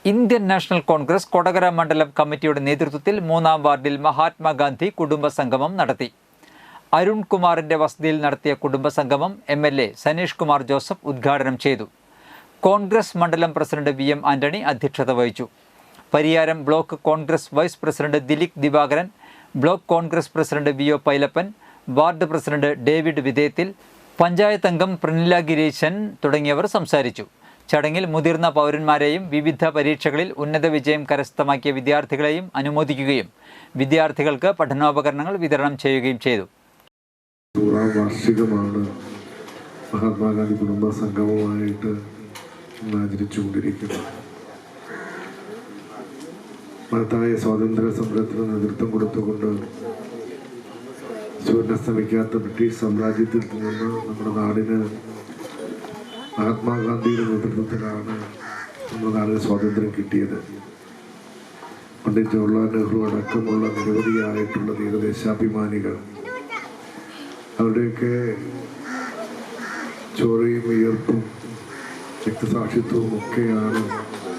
Indian national Congress Kodakara മണ്ഡലം കമ്മിറ്റിയുടെ നേതൃത്വത്തിൽ 3-ാം വാർഡിൽ മഹാത്മാഗാന്ധി കുടുംബസംഗമം നടത്തി. അരുൺ കുമാറിന്റെ വസതിയിൽ നടത്തിയ കുടുംബസംഗമം MLA സനീഷ് കുമാർ ജോസഫ് ഉദ്ഘാടനം ചെയ്തു. കോൺഗ്രസ് മണ്ഡലം പ്രസിഡന്റ് VM ആന്റണി അധ്യക്ഷത വഹിച്ചു. Pariyaram block Congress vice president Dileek Divakaran, block Congress president VO Pailappan, ward president David വിധേയത്തിൽ, പഞ്ചായത്ത് അംഗം പ്രനില ഗിരീശൻ തുടങ്ങിയവർ സംസാരിച്ചു. ചടങ്ങിൽ മുതിർന്ന പൗരന്മാരെയും വിവിധ പരീക്ഷകളിൽ ഉന്നത വിജയം കരസ്ഥമാക്കിയ വിദ്യാർത്ഥികളെയും അനുമോദിക്കുകയും വിദ്യാർത്ഥികൾക്ക് പഠനോപകരണങ്ങൾ വിതരണം ചെയ്യുകയും ചെയ്തു. വാർഷികമാണ് മഹാത്മാഗാന്ധി കുടുംബ സംഗമമായിട്ട് ആചരിച്ചുകൊണ്ടിരിക്കുന്നത്. മഹത്തായ സ്വാതന്ത്ര്യ സമരത്തിന് നേതൃത്വം കൊടുത്തുകൊണ്ട് സൂര്യനസ്തമിക്കാത്ത ബ്രിട്ടീഷ് സാമ്രാജ്യത്തിൽ നിന്ന് നമ്മുടെ നാടിന് മഹാത്മാഗാന്ധിയുടെ നേതൃത്വത്തിലാണ് നമ്മുടെ നാടിന് സ്വാതന്ത്ര്യം കിട്ടിയത്. പണ്ഡിറ്റ് ജവഹർലാൽ നെഹ്റു അടക്കമുള്ള നിരവധിയായിട്ടുള്ള ദേശാഭിമാനികൾ അവരുടെയൊക്കെ ചോരയും വിയർപ്പും രക്തസാക്ഷിത്വവും ഒക്കെയാണ്